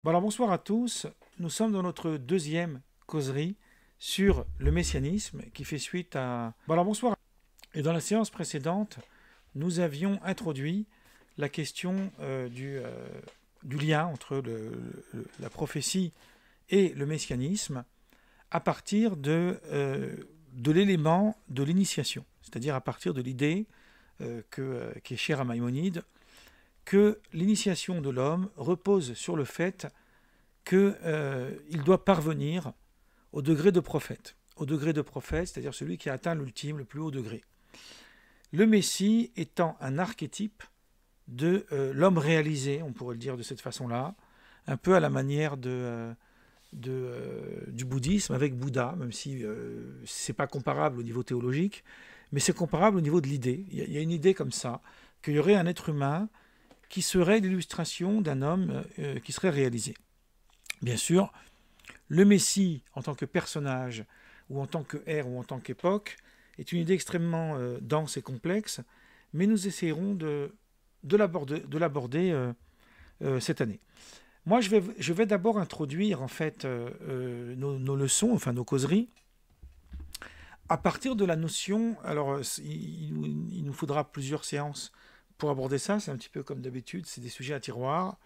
Bon alors bonsoir à tous, nous sommes dans notre deuxième causerie sur le messianisme qui fait suite à... Bon alors bonsoir. Et dans la séance précédente, nous avions introduit la question du lien entre la prophétie et le messianisme à partir de l'élément de l'initiation, c'est-à-dire à partir de l'idée qui est chère à Maïmonide, que l'initiation de l'homme repose sur le fait qu'il doit parvenir au degré de prophète. Au degré de prophète, c'est-à-dire celui qui a atteint l'ultime, le plus haut degré. Le Messie étant un archétype de l'homme réalisé, on pourrait le dire de cette façon-là, un peu à la manière du bouddhisme avec Bouddha, même si ce n'est pas comparable au niveau théologique, mais c'est comparable au niveau de l'idée. Il y a une idée comme ça, qu'il y aurait un être humain qui serait l'illustration d'un homme qui serait réalisé. Bien sûr, le Messie en tant que personnage, ou en tant que ère, ou en tant qu'époque, est une idée extrêmement dense et complexe, mais nous essayerons de l'aborder cette année. Moi, je vais d'abord introduire en fait nos leçons, enfin nos causeries, à partir de la notion. Alors, il nous faudra plusieurs séances pour aborder ça, c'est un petit peu comme d'habitude, c'est des sujets à tiroir,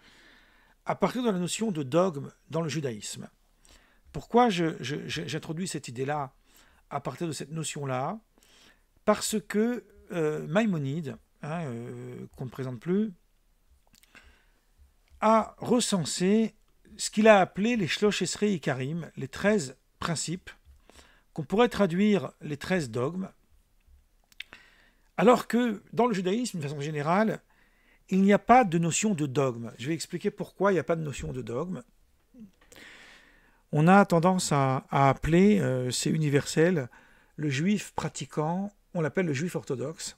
à partir de la notion de dogme dans le judaïsme. Pourquoi j'introduis cette idée-là à partir de cette notion-là? Parce que Maïmonide, qu'on ne présente plus, a recensé ce qu'il a appelé les Shlosh Esrei Ikarim, les 13 principes, qu'on pourrait traduire les 13 dogmes, alors que dans le judaïsme, d'une façon générale, il n'y a pas de notion de dogme. Je vais expliquer pourquoi il n'y a pas de notion de dogme. On a tendance à appeler, c'est universel, le juif pratiquant, on l'appelle le juif orthodoxe,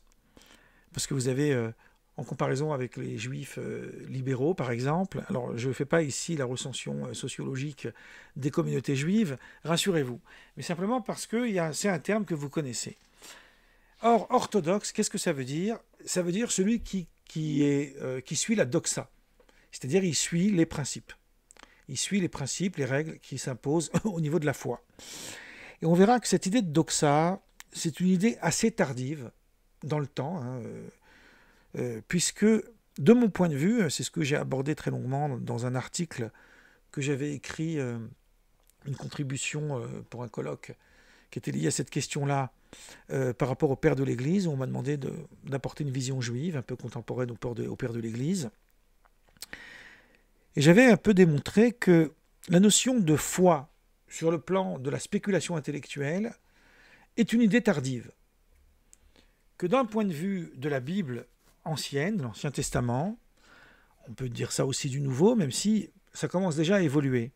parce que vous avez, en comparaison avec les juifs libéraux par exemple, alors je ne fais pas ici la recension sociologique des communautés juives, rassurez-vous, mais simplement parce que c'est un terme que vous connaissez. Or, orthodoxe, qu'est-ce que ça veut dire? Ça veut dire celui qui suit la doxa, c'est-à-dire il suit les principes. Il suit les principes, les règles qui s'imposent au niveau de la foi. Et on verra que cette idée de doxa, c'est une idée assez tardive dans le temps, puisque, de mon point de vue, c'est ce que j'ai abordé très longuement dans un article que j'avais écrit, une contribution pour un colloque qui était lié à cette question-là, par rapport au père de l'Église, où on m'a demandé d'apporter une vision juive, un peu contemporaine au père de l'Église. Et j'avais un peu démontré que la notion de foi sur le plan de la spéculation intellectuelle est une idée tardive. Que d'un point de vue de la Bible ancienne, de l'Ancien Testament, on peut dire ça aussi du Nouveau, même si ça commence déjà à évoluer.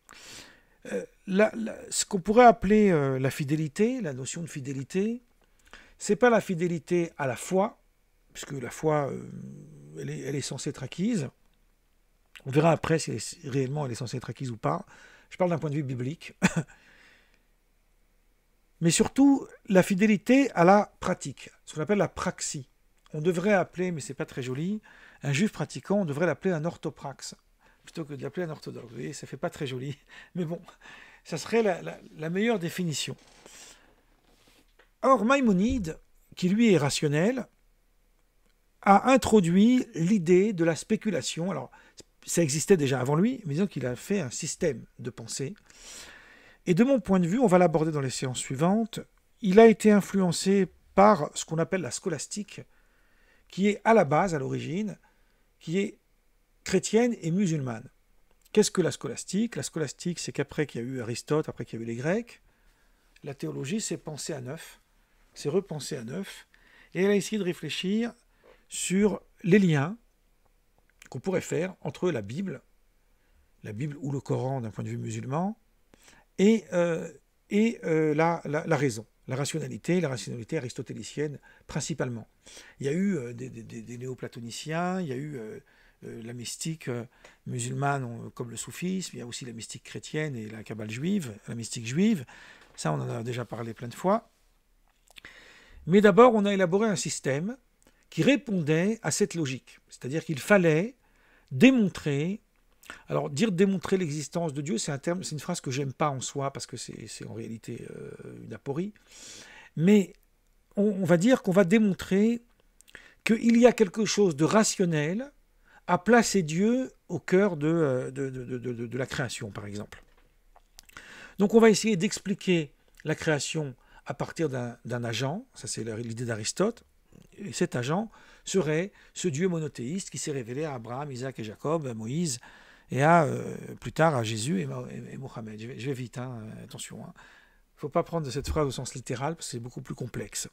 Ce qu'on pourrait appeler la fidélité, la notion de fidélité, c'est pas la fidélité à la foi, puisque la foi, elle est censée être acquise. On verra après si réellement elle est censée être acquise ou pas. Je parle d'un point de vue biblique. Mais surtout, la fidélité à la pratique, ce qu'on appelle la praxie. On devrait appeler, mais c'est pas très joli, un juif pratiquant, on devrait l'appeler un orthopraxe, plutôt que de l'appeler un orthodoxe. Vous voyez, ça fait pas très joli. Mais bon, ça serait la meilleure définition. Or, Maïmonide, qui lui est rationnel, a introduit l'idée de la spéculation. Alors, ça existait déjà avant lui, mais disons qu'il a fait un système de pensée. Et de mon point de vue, on va l'aborder dans les séances suivantes, il a été influencé par ce qu'on appelle la scolastique, qui est à la base, à l'origine, qui est chrétienne et musulmane. Qu'est-ce que la scolastique? La scolastique, c'est qu'après qu'il y a eu Aristote, après qu'il y a eu les Grecs, la théologie s'est pensée à neuf, s'est repensée à neuf, et elle a essayé de réfléchir sur les liens qu'on pourrait faire entre la Bible ou le Coran d'un point de vue musulman, et la raison, la rationalité aristotélicienne principalement. Il y a eu des néoplatoniciens, il y a eu la mystique musulmane comme le soufisme, il y a aussi la mystique chrétienne et la kabbale juive, la mystique juive, ça on en a déjà parlé plein de fois. Mais d'abord on a élaboré un système qui répondait à cette logique, c'est-à-dire qu'il fallait démontrer Alors, dire démontrer l'existence de Dieu, c'est un terme, c'est une phrase que j'aime pas en soi, parce que c'est en réalité une aporie. Mais on va dire qu'on va démontrer qu'il y a quelque chose de rationnel à placer Dieu au cœur de la création, par exemple. Donc on va essayer d'expliquer la création à partir d'un agent, ça c'est l'idée d'Aristote, et cet agent serait ce Dieu monothéiste qui s'est révélé à Abraham, Isaac et Jacob, à Moïse, et plus tard à Jésus et Mohammed. Je vais vite, hein, attention. Il ne faut pas prendre cette phrase au sens littéral, parce que c'est beaucoup plus complexe.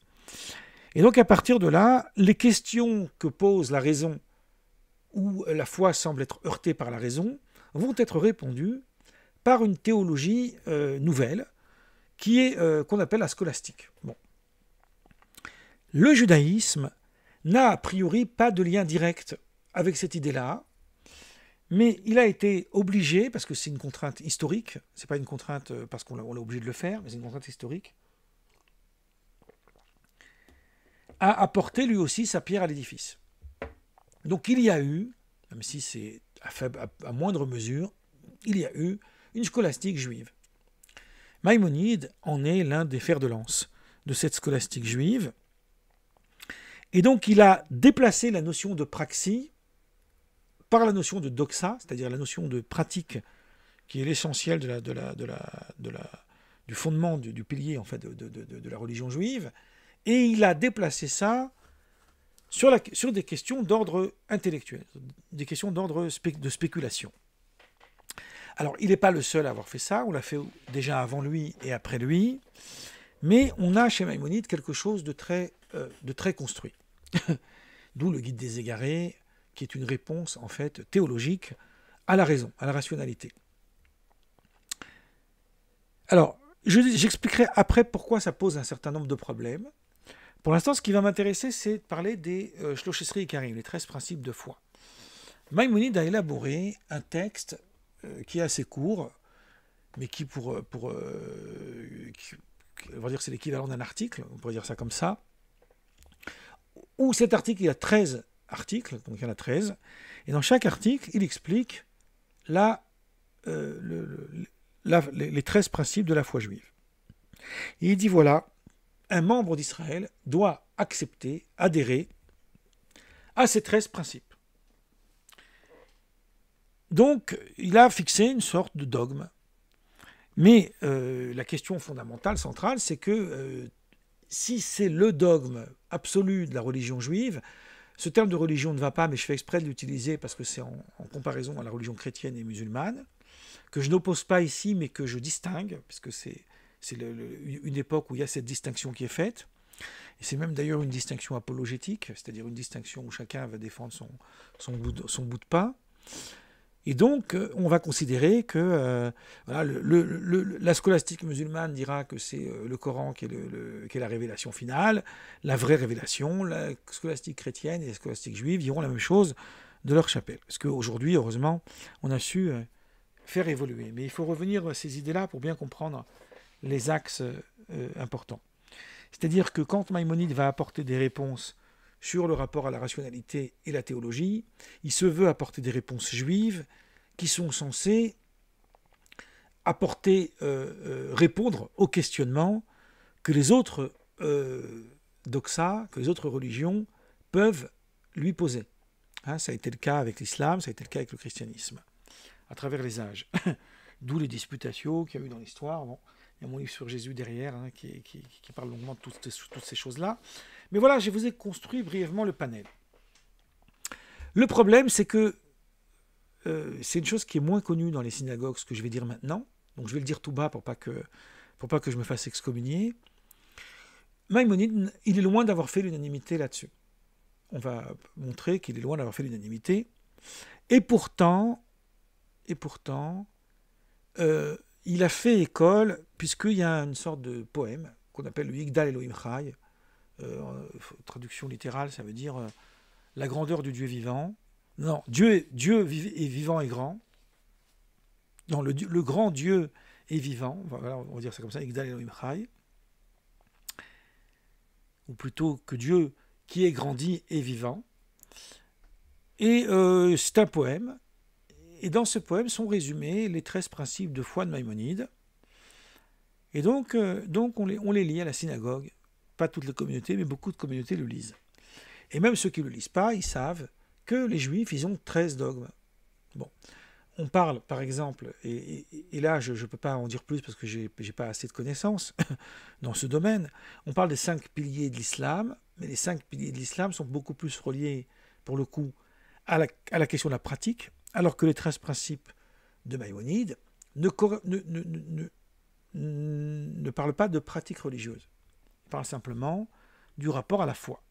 Et donc à partir de là, les questions que pose la raison, où la foi semble être heurtée par la raison, vont être répondues par une théologie nouvelle, qui est qu'on appelle la scolastique. Bon. Le judaïsme n'a a priori pas de lien direct avec cette idée-là, mais il a été obligé, parce que c'est une contrainte historique, c'est pas une contrainte parce qu'on l'a obligé de le faire, mais c'est une contrainte historique, à apporter lui aussi sa pierre à l'édifice. Donc il y a eu, même si c'est à moindre mesure, il y a eu une scolastique juive. Maïmonide en est l'un des fers de lance de cette scolastique juive. Et donc il a déplacé la notion de praxie par la notion de doxa, c'est-à-dire la notion de pratique, qui est l'essentiel du fondement, du pilier en fait, de la religion juive, et il a déplacé ça sur des questions d'ordre intellectuel, des questions d'ordre de spéculation. Alors, il n'est pas le seul à avoir fait ça, on l'a fait déjà avant lui et après lui, mais on a chez Maïmonide quelque chose de très construit. D'où le Guide des égarés, qui est une réponse en fait théologique à la raison, à la rationalité. Alors, j'expliquerai après pourquoi ça pose un certain nombre de problèmes. Pour l'instant, ce qui va m'intéresser, c'est de parler des Shloshesri Ikarim, les 13 principes de foi. Maïmonide a élaboré un texte qui est assez court, mais qui on va dire c'est l'équivalent d'un article, on pourrait dire ça comme ça, où cet article, il y a 13 articles, donc il y en a 13, et dans chaque article, il explique les 13 principes de la foi juive. Et il dit voilà, un membre d'Israël doit accepter, adhérer à ces 13 principes. Donc, il a fixé une sorte de dogme. Mais la question fondamentale, centrale, c'est que si c'est le dogme absolu de la religion juive, ce terme de religion ne va pas, mais je fais exprès de l'utiliser parce que c'est en comparaison à la religion chrétienne et musulmane, que je n'oppose pas ici, mais que je distingue, puisque c'est une époque où il y a cette distinction qui est faite. Et c'est même d'ailleurs une distinction apologétique, c'est-à-dire une distinction où chacun va défendre son bout de pain. Et donc, on va considérer que voilà, la scolastique musulmane dira que c'est le Coran qui est la révélation finale, la vraie révélation. La scolastique chrétienne et la scolastique juive diront la même chose de leur chapelle. Parce qu'aujourd'hui, heureusement, on a su faire évoluer. Mais il faut revenir à ces idées-là pour bien comprendre les axes importants. C'est-à-dire que quand Maïmonide va apporter des réponses sur le rapport à la rationalité et la théologie, il se veut apporter des réponses juives qui sont censées répondre aux questionnements que les autres doxa, que les autres religions peuvent lui poser. Hein, ça a été le cas avec l'islam, ça a été le cas avec le christianisme, à travers les âges. D'où les disputatio qu'il y a eu dans l'histoire. Bon, il y a mon livre sur Jésus derrière, hein, qui parle longuement de toutes ces choses-là. Mais voilà, je vous ai construit brièvement le panel. Le problème, c'est que c'est une chose qui est moins connue dans les synagogues, ce que je vais dire maintenant. Donc je vais le dire tout bas pour pas que je me fasse excommunier. Maïmonide, il est loin d'avoir fait l'unanimité là-dessus. On va montrer qu'il est loin d'avoir fait l'unanimité. Et pourtant, il a fait école, puisqu'il y a une sorte de poème qu'on appelle le Yigdal Elohim Chai. Traduction littérale, ça veut dire la grandeur du Dieu vivant. Non, Dieu est vivant et grand. Non, le grand Dieu est vivant. Voilà, on va dire ça comme ça, Yigdal Elohim Chai. Ou plutôt que Dieu qui est grandi est vivant. Et c'est un poème. Et dans ce poème sont résumés les 13 principes de foi de Maïmonide. Et donc on les lit à la synagogue. Pas toutes les communautés, mais beaucoup de communautés le lisent. Et même ceux qui ne le lisent pas, ils savent que les Juifs, ils ont 13 dogmes. Bon. On parle, par exemple, et là je ne peux pas en dire plus parce que je n'ai pas assez de connaissances dans ce domaine, on parle des 5 piliers de l'islam, mais les 5 piliers de l'islam sont beaucoup plus reliés, pour le coup, à la question de la pratique, alors que les 13 principes de Maïmonide ne parlent pas de pratique religieuse. Ils parlent simplement du rapport à la foi.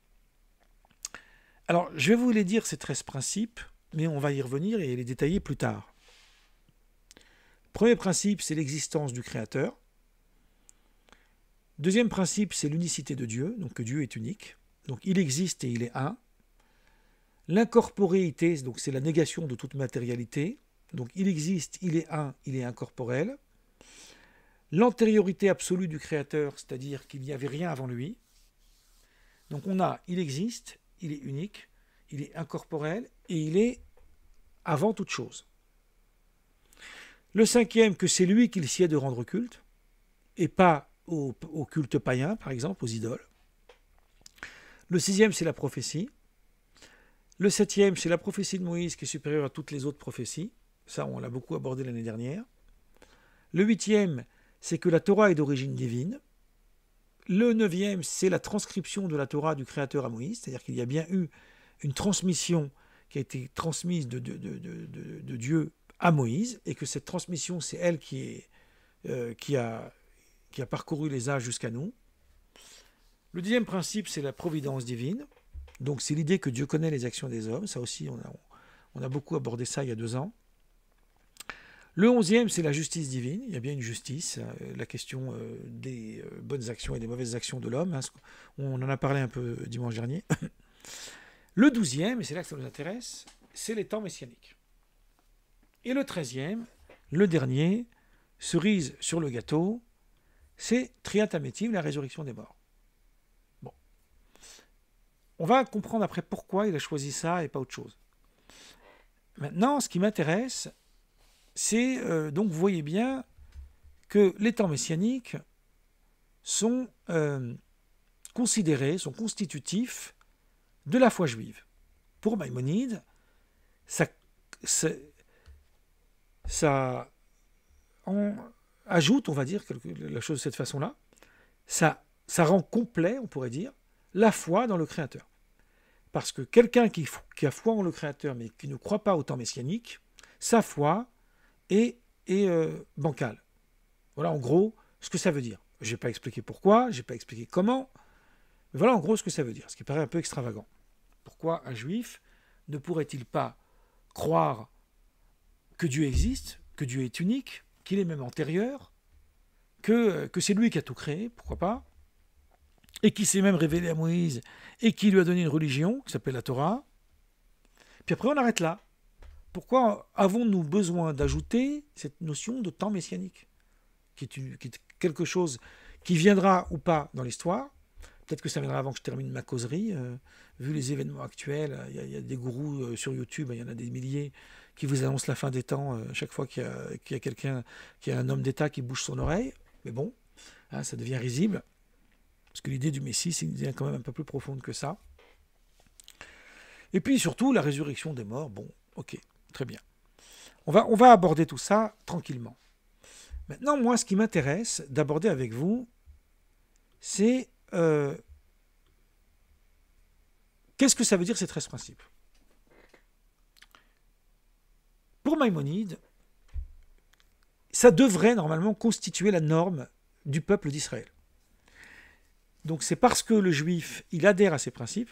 Alors, je vais vous les dire, ces 13 principes, mais on va y revenir et les détailler plus tard. Premier principe, c'est l'existence du Créateur. Deuxième principe, c'est l'unicité de Dieu, donc que Dieu est unique. Donc il existe et il est un. L'incorporéité, donc c'est la négation de toute matérialité. Donc il existe, il est un, il est incorporel. L'antériorité absolue du Créateur, c'est-à-dire qu'il n'y avait rien avant lui. Donc on a, il existe, il est unique, il est incorporel et il est avant toute chose. Le cinquième, que c'est lui qu'il sied de rendre culte, et pas au culte païen, par exemple, aux idoles. Le sixième, c'est la prophétie. Le septième, c'est la prophétie de Moïse qui est supérieure à toutes les autres prophéties. Ça, on l'a beaucoup abordé l'année dernière. Le huitième, c'est que la Torah est d'origine divine. Le neuvième, c'est la transcription de la Torah du Créateur à Moïse, c'est-à-dire qu'il y a bien eu une transmission qui a été transmise de Dieu à Moïse, et que cette transmission, c'est elle qui a parcouru les âges jusqu'à nous. Le deuxième principe, c'est la providence divine. Donc c'est l'idée que Dieu connaît les actions des hommes. Ça aussi, on a beaucoup abordé ça il y a 2 ans. Le 11e, c'est la justice divine. Il y a bien une justice, la question des bonnes actions et des mauvaises actions de l'homme. On en a parlé un peu dimanche dernier. Le 12e, et c'est là que ça nous intéresse, c'est les temps messianiques. Et le 13e, le dernier, cerise sur le gâteau, c'est Triat Hametim, la résurrection des morts. Bon. On va comprendre après pourquoi il a choisi ça et pas autre chose. Maintenant, ce qui m'intéresse, c'est, donc vous voyez bien que les temps messianiques sont considérés, sont constitutifs de la foi juive. Pour Maïmonide, ça ajoute, on va dire, la chose de cette façon-là, ça rend complet, on pourrait dire, la foi dans le Créateur. Parce que quelqu'un qui a foi en le Créateur, mais qui ne croit pas au temps messianique, sa foi est bancale. Voilà en gros ce que ça veut dire. Je n'ai pas expliqué pourquoi, je n'ai pas expliqué comment, mais voilà en gros ce que ça veut dire, ce qui paraît un peu extravagant. Pourquoi un juif ne pourrait-il pas croire que Dieu existe, que Dieu est unique, qu'il est même antérieur, que c'est lui qui a tout créé, pourquoi pas, et qui s'est même révélé à Moïse, et qui lui a donné une religion, qui s'appelle la Torah. Puis après on arrête là. Pourquoi avons-nous besoin d'ajouter cette notion de temps messianique, qui est quelque chose qui viendra ou pas dans l'histoire? Peut-être que ça viendra avant que je termine ma causerie. Vu les événements actuels, il y a des gourous sur YouTube, il y en a des milliers qui vous annoncent la fin des temps chaque fois qu'il y a quelqu'un, qu'il y a un homme d'État qui bouge son oreille. Mais bon, hein, ça devient risible. Parce que l'idée du Messie, c'est une idée quand même un peu plus profonde que ça. Et puis surtout, la résurrection des morts. Bon, ok, très bien. On va aborder tout ça tranquillement. Maintenant, moi, ce qui m'intéresse d'aborder avec vous, c'est qu'est-ce que ça veut dire ces 13 principes? Pour Maïmonide, ça devrait normalement constituer la norme du peuple d'Israël. Donc c'est parce que le juif, il adhère à ces principes,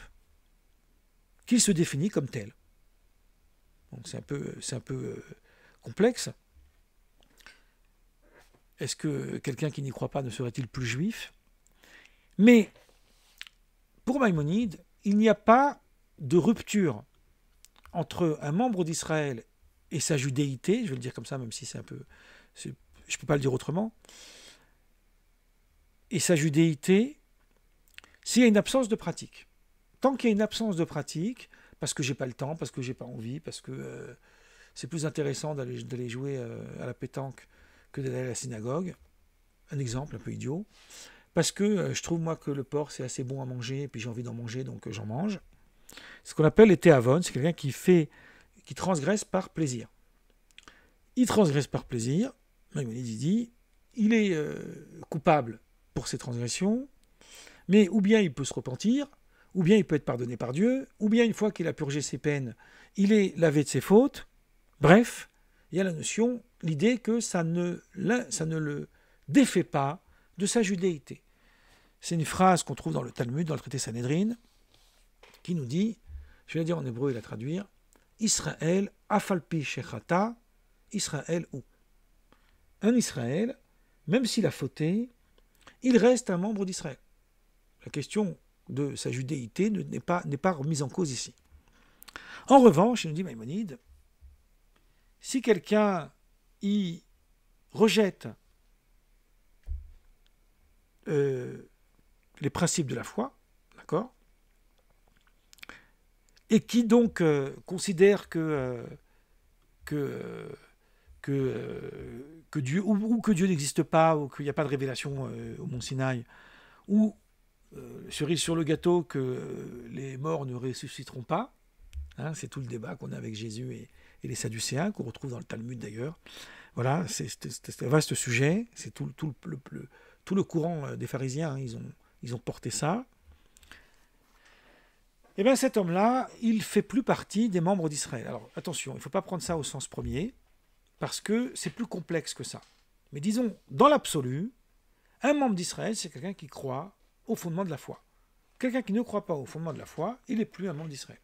qu'il se définit comme tel. Donc c'est un peu complexe. Est-ce que quelqu'un qui n'y croit pas ne serait-il plus juif? Mais pour Maïmonide, il n'y a pas de rupture entre un membre d'Israël et sa judéité, je vais le dire comme ça, même si c'est un peu... je ne peux pas le dire autrement. Et sa judéité, s'il y a une absence de pratique. Tant qu'il y a une absence de pratique, parce que j'ai pas le temps, parce que j'ai pas envie, parce que c'est plus intéressant d'aller jouer à la pétanque que d'aller à la synagogue. Un exemple un peu idiot. Parce que je trouve, moi, que le porc, c'est assez bon à manger, et puis j'ai envie d'en manger, donc j'en mange. Ce qu'on appelle les théavon, c'est quelqu'un qui transgresse par plaisir. Il transgresse par plaisir, Maïmonide dit, il est coupable pour ses transgressions, mais ou bien il peut se repentir, ou bien il peut être pardonné par Dieu, ou bien une fois qu'il a purgé ses peines, il est lavé de ses fautes. Bref, il y a la notion, l'idée que ça ne le défait pas de sa judéité. C'est une phrase qu'on trouve dans le Talmud, dans le traité Sanhédrin, qui nous dit, je vais la dire en hébreu et la traduire, Israël, afalpi shechata, Israël ou. Un Israël, même s'il a fauté, il reste un membre d'Israël. La question de sa judéité n'est pas remise en cause ici. En revanche, il nous dit Maïmonide, si quelqu'un y rejette les principes de la foi, d'accord, et qui donc considère que Dieu ou que Dieu n'existe pas, ou qu'il n'y a pas de révélation au Mont Sinaï, ou cerise sur le gâteau que les morts ne ressusciteront pas, hein, c'est tout le débat qu'on a avec Jésus et les Sadducéens, qu'on retrouve dans le Talmud d'ailleurs. Voilà, c'est un vaste sujet, c'est tout le courant des pharisiens, hein, ils ont porté ça. Et bien cet homme-là, il ne fait plus partie des membres d'Israël. Alors attention, il ne faut pas prendre ça au sens premier, parce que c'est plus complexe que ça. Mais disons, dans l'absolu, un membre d'Israël, c'est quelqu'un qui croit au fondement de la foi. Quelqu'un qui ne croit pas au fondement de la foi, il n'est plus un membre d'Israël.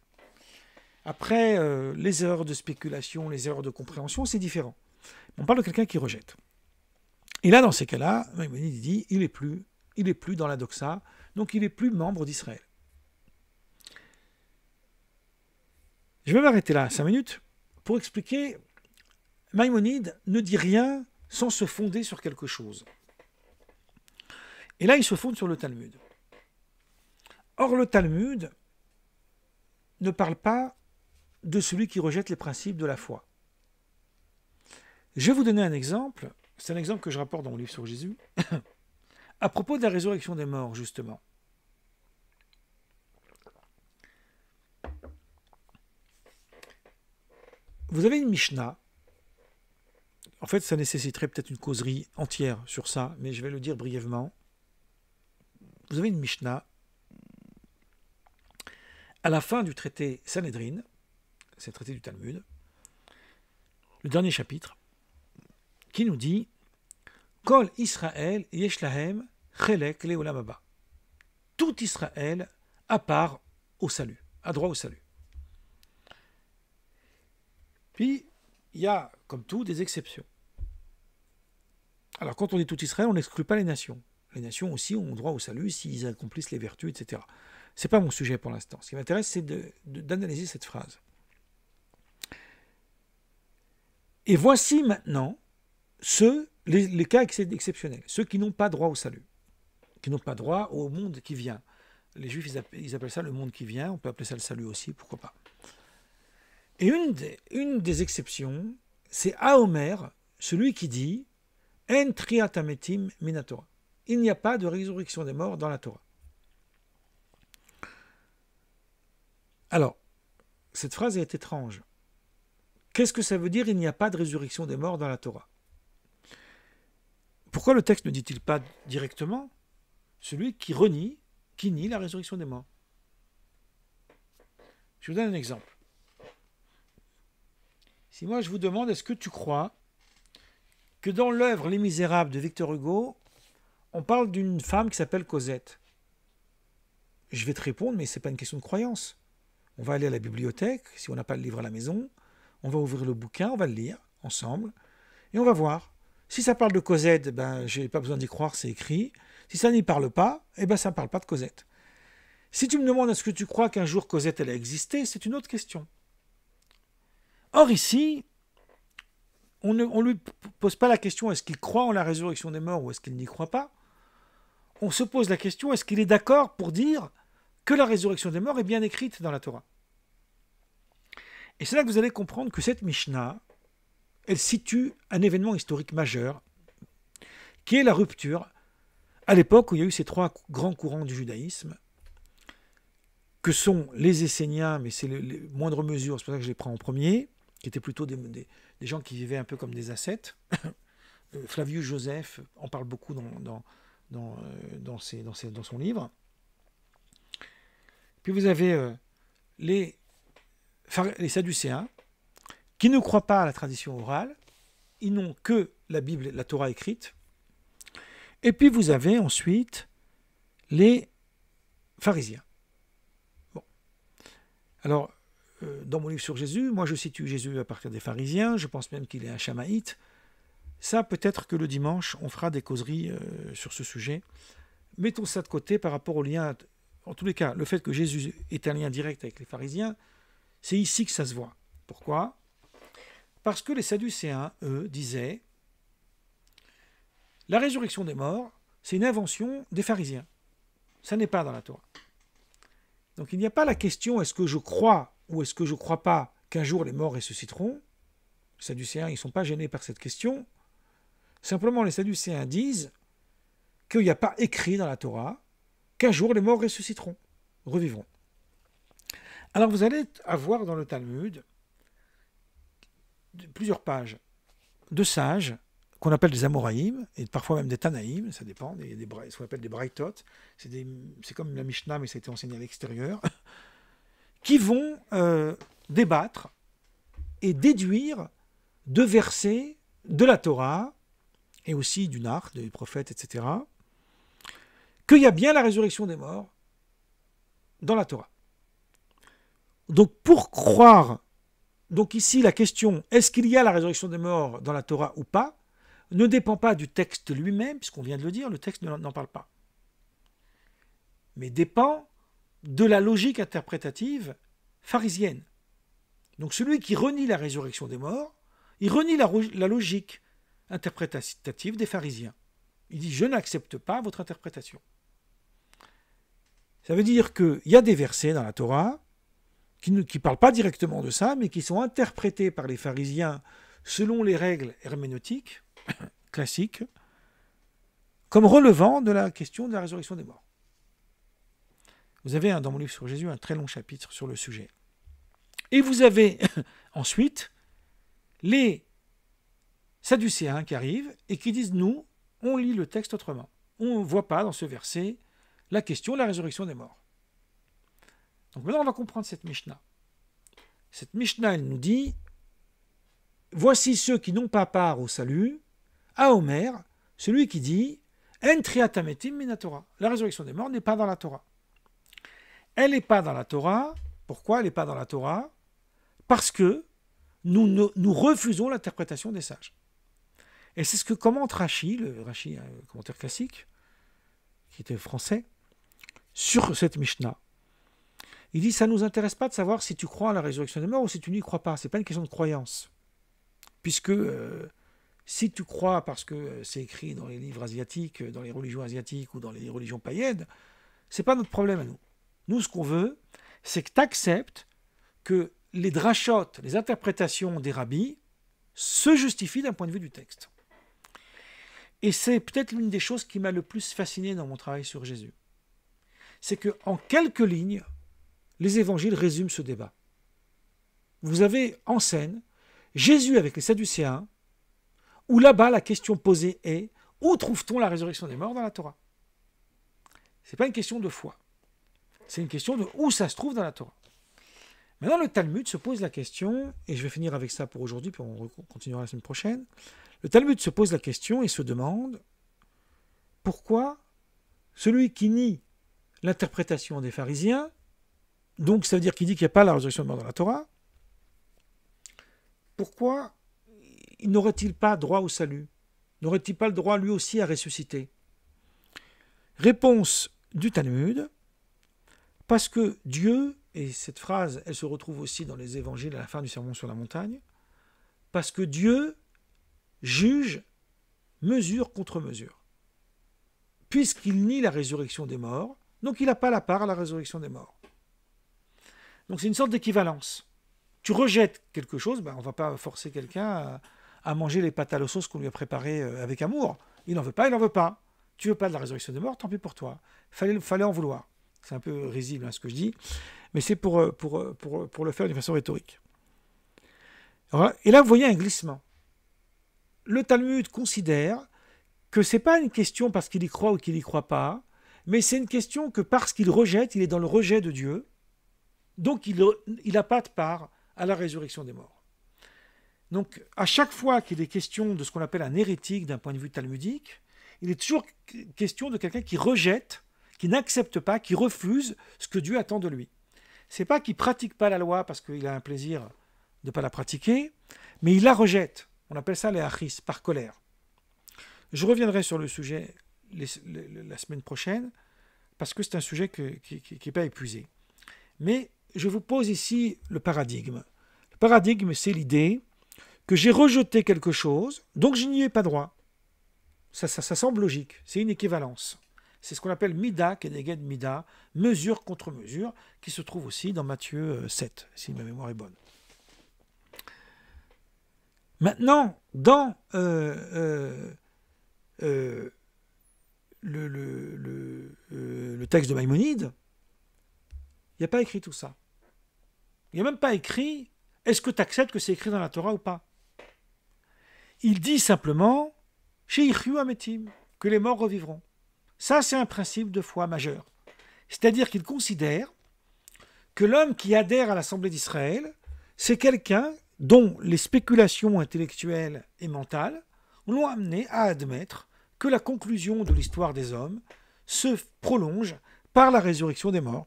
Après, les erreurs de spéculation, les erreurs de compréhension, c'est différent. On parle de quelqu'un qui rejette. Et là, dans ces cas-là, il dit, il est plus dans la doxa, donc il n'est plus membre d'Israël. Je vais m'arrêter là 5 minutes pour expliquer. Maïmonide ne dit rien sans se fonder sur quelque chose. Et là, il se fonde sur le Talmud. Or, le Talmud ne parle pas de celui qui rejette les principes de la foi. Je vais vous donner un exemple. C'est un exemple que je rapporte dans mon livre sur Jésus, à propos de la résurrection des morts, justement. Vous avez une Mishnah. En fait, ça nécessiterait peut-être une causerie entière sur ça, mais je vais le dire brièvement. Vous avez une Mishnah à la fin du traité Sanhédrin, c'est le traité du Talmud, le dernier chapitre, qui nous dit Kol Israël yesh lahem chelek leolam haba. Tout Israël a part au salut, a droit au salut. Puis, il y a, comme tout, des exceptions. Alors, quand on dit tout Israël, on n'exclut pas les nations. Les nations aussi ont droit au salut s'ils accomplissent les vertus, etc. Ce n'est pas mon sujet pour l'instant. Ce qui m'intéresse, c'est d'analyser cette phrase. Et voici maintenant les cas exceptionnels, ceux qui n'ont pas droit au salut, qui n'ont pas droit au monde qui vient. Les Juifs, ils appellent ça le monde qui vient, on peut appeler ça le salut aussi, pourquoi pas. Et une des exceptions, c'est Haomer, celui qui dit « En triat hametim min Torah ». Il n'y a pas de résurrection des morts dans la Torah. Alors, cette phrase est étrange. Qu'est-ce que ça veut dire « il n'y a pas de résurrection des morts dans la Torah » ? Pourquoi le texte ne dit-il pas directement celui qui renie, qui nie la résurrection des morts ? Je vous donne un exemple. Si moi je vous demande, est-ce que tu crois que dans l'œuvre Les Misérables de Victor Hugo, on parle d'une femme qui s'appelle Cosette? Je vais te répondre, mais ce n'est pas une question de croyance. On va aller à la bibliothèque, si on n'a pas le livre à la maison, on va ouvrir le bouquin, on va le lire ensemble, et on va voir. Si ça parle de Cosette, je n'ai pas besoin d'y croire, c'est écrit. Si ça n'y parle pas, ça ne parle pas de Cosette. Si tu me demandes est-ce que tu crois qu'un jour Cosette elle a existé, c'est une autre question. Or ici, on ne lui pose pas la question est-ce qu'il croit en la résurrection des morts ou est-ce qu'il n'y croit pas. On se pose la question est-ce qu'il est d'accord pour dire que la résurrection des morts est bien écrite dans la Torah. Et c'est là que vous allez comprendre que cette Mishnah, elle situe un événement historique majeur, qui est la rupture, à l'époque où il y a eu ces trois grands courants du judaïsme, que sont les Esséniens, mais c'est les moindres mesures, c'est pour ça que je les prends en premier, qui étaient plutôt des gens qui vivaient un peu comme des ascètes. Flavius Joseph en parle beaucoup dans son livre. Puis vous avez les Sadducéens, qui ne croient pas à la tradition orale, ils n'ont que la Bible, la Torah écrite. Et puis vous avez ensuite les pharisiens. Bon. Alors, dans mon livre sur Jésus, moi je situe Jésus à partir des pharisiens, je pense même qu'il est un chamaïte. Ça, peut-être que le dimanche, on fera des causeries sur ce sujet. Mettons ça de côté par rapport au lien. En tous les cas, le fait que Jésus ait un lien direct avec les pharisiens, c'est ici que ça se voit. Pourquoi ? Parce que les Sadducéens, eux, disaient la résurrection des morts, c'est une invention des pharisiens. Ça n'est pas dans la Torah. Donc il n'y a pas la question est-ce que je crois ou est-ce que je ne crois pas qu'un jour les morts ressusciteront. Les Sadducéens, ils ne sont pas gênés par cette question. Simplement, les Sadducéens disent qu'il n'y a pas écrit dans la Torah qu'un jour les morts ressusciteront, revivront. Alors vous allez avoir dans le Talmud plusieurs pages de sages qu'on appelle des Amoraïm, et parfois même des Tanaïm, ça dépend, ce qu'on appelle des Braithot, c'est comme la Mishnah, mais ça a été enseigné à l'extérieur, qui vont débattre et déduire de versets de la Torah, et aussi du Nach, des prophètes, etc., qu'il y a bien la résurrection des morts dans la Torah. Donc pour croire, donc ici la question, est-ce qu'il y a la résurrection des morts dans la Torah ou pas, ne dépend pas du texte lui-même, puisqu'on vient de le dire, le texte n'en parle pas, mais dépend de la logique interprétative pharisienne. Donc celui qui renie la résurrection des morts, il renie la logique interprétative des pharisiens. Il dit « je n'accepte pas votre interprétation ». Ça veut dire qu'il y a des versets dans la Torah qui ne parlent pas directement de ça, mais qui sont interprétés par les pharisiens selon les règles herméneutiques classiques, comme relevant de la question de la résurrection des morts. Vous avez dans mon livre sur Jésus un très long chapitre sur le sujet. Et vous avez ensuite les Sadducéens qui arrivent et qui disent « nous, on lit le texte autrement. On ne voit pas dans ce verset la question de la résurrection des morts. » Donc maintenant, on va comprendre cette Mishnah. Cette Mishnah, elle nous dit « voici ceux qui n'ont pas part au salut, à Omer, celui qui dit « En triatametim minatora » la résurrection des morts n'est pas dans la Torah. Elle n'est pas dans la Torah. Pourquoi elle n'est pas dans la Torah ? Parce que nous refusons l'interprétation des sages. Et c'est ce que commente Rashi, un commentaire classique, qui était français, sur cette Mishnah. Il dit, ça ne nous intéresse pas de savoir si tu crois à la résurrection des morts ou si tu n'y crois pas. Ce n'est pas une question de croyance. Puisque si tu crois parce que c'est écrit dans les livres asiatiques, dans les religions asiatiques ou dans les religions païennes, ce n'est pas notre problème à nous. Nous, ce qu'on veut, c'est que tu acceptes que les drachot, les interprétations des rabbis, se justifient d'un point de vue du texte. Et c'est peut-être l'une des choses qui m'a le plus fasciné dans mon travail sur Jésus. C'est qu'en quelques lignes, les évangiles résument ce débat. Vous avez en scène Jésus avec les Sadducéens, où là-bas la question posée est « où trouve-t-on la résurrection des morts dans la Torah ?» Ce n'est pas une question de foi. C'est une question de où ça se trouve dans la Torah. Maintenant, le Talmud se pose la question, et je vais finir avec ça pour aujourd'hui, puis on continuera la semaine prochaine. Le Talmud se pose la question et se demande pourquoi celui qui nie l'interprétation des pharisiens, donc ça veut dire qu'il dit qu'il n'y a pas la résurrection des morts dans la Torah, pourquoi n'aurait-il pas droit au salut? N'aurait-il pas le droit lui aussi à ressusciter? Réponse du Talmud, parce que Dieu, et cette phrase, elle se retrouve aussi dans les évangiles à la fin du Sermon sur la montagne, parce que Dieu juge mesure contre mesure. Puisqu'il nie la résurrection des morts, donc il n'a pas la part à la résurrection des morts. Donc c'est une sorte d'équivalence. tu rejettes quelque chose, ben, on ne va pas forcer quelqu'un à manger les pâtes à la sauce qu'on lui a préparées avec amour. Il n'en veut pas, il n'en veut pas. Tu veux pas de la résurrection des morts, tant pis pour toi. Fallait en vouloir. C'est un peu risible hein, ce que je dis, mais c'est pour le faire d'une façon rhétorique. Alors, et là, vous voyez un glissement. Le Talmud considère que ce n'est pas une question parce qu'il y croit ou qu'il n'y croit pas, mais c'est une question que parce qu'il rejette, il est dans le rejet de Dieu, donc il n'a pas de part à la résurrection des morts. Donc, à chaque fois qu'il est question de ce qu'on appelle un hérétique d'un point de vue talmudique, il est toujours question de quelqu'un qui rejette, qui n'accepte pas, qui refuse ce que Dieu attend de lui. C'est pas qu'il ne pratique pas la loi parce qu'il a un plaisir de ne pas la pratiquer, mais il la rejette. On appelle ça les achis, par colère. Je reviendrai sur le sujet la semaine prochaine, parce que c'est un sujet qui n'est pas épuisé. Mais je vous pose ici le paradigme. Le paradigme, c'est l'idée que j'ai rejeté quelque chose, donc je n'y ai pas droit. Ça semble logique, c'est une équivalence. C'est ce qu'on appelle mida, keneged mida, mesure contre mesure, qui se trouve aussi dans Matthieu 7, si ma mémoire est bonne. Maintenant, dans le texte de Maïmonide, il n'y a pas écrit tout ça. Il n'y a même pas écrit « Est-ce que tu acceptes que c'est écrit dans la Torah ou pas ?» Il dit simplement « Sheikhu ametim » que les morts revivront. Ça, c'est un principe de foi majeur. C'est-à-dire qu'il considère que l'homme qui adhère à l'Assemblée d'Israël, c'est quelqu'un dont les spéculations intellectuelles et mentales l'ont amené à admettre que la conclusion de l'histoire des hommes se prolonge par la résurrection des morts.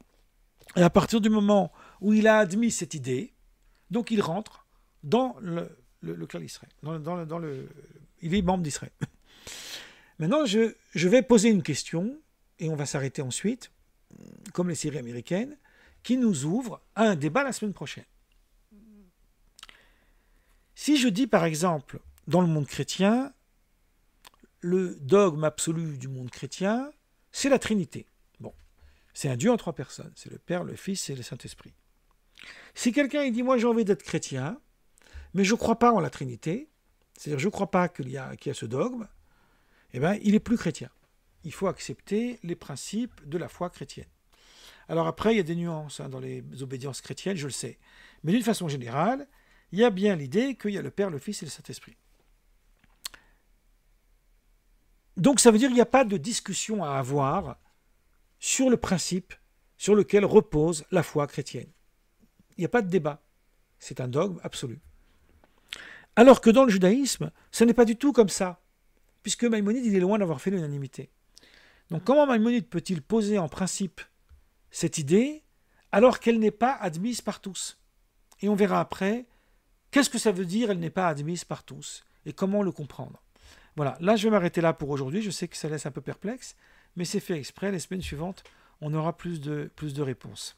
Et à partir du moment où il a admis cette idée, donc il rentre dans le clan d'Israël. Il est membre d'Israël. Maintenant, je vais poser une question, et on va s'arrêter ensuite, comme les séries américaines, qui nous ouvre à un débat la semaine prochaine. Si je dis par exemple, dans le monde chrétien, le dogme absolu du monde chrétien, c'est la Trinité. Bon, c'est un Dieu en 3 personnes, c'est le Père, le Fils et le Saint-Esprit. Si quelqu'un il dit, moi j'ai envie d'être chrétien, mais je ne crois pas en la Trinité, c'est-à-dire je ne crois pas qu'il y a ce dogme, eh bien, il n'est plus chrétien. Il faut accepter les principes de la foi chrétienne. Alors après, il y a des nuances hein, dans les obédiences chrétiennes, je le sais. Mais d'une façon générale, il y a bien l'idée qu'il y a le Père, le Fils et le Saint-Esprit. Donc ça veut dire qu'il n'y a pas de discussion à avoir sur le principe sur lequel repose la foi chrétienne. Il n'y a pas de débat. C'est un dogme absolu. Alors que dans le judaïsme, ce n'est pas du tout comme ça. Puisque Maïmonide, il est loin d'avoir fait l'unanimité. Donc comment Maïmonide peut-il poser en principe cette idée alors qu'elle n'est pas admise par tous? Et on verra après, qu'est-ce que ça veut dire, elle n'est pas admise par tous? Et comment le comprendre? Voilà, là je vais m'arrêter là pour aujourd'hui, je sais que ça laisse un peu perplexe, mais c'est fait exprès, les semaines suivantes, on aura plus de réponses.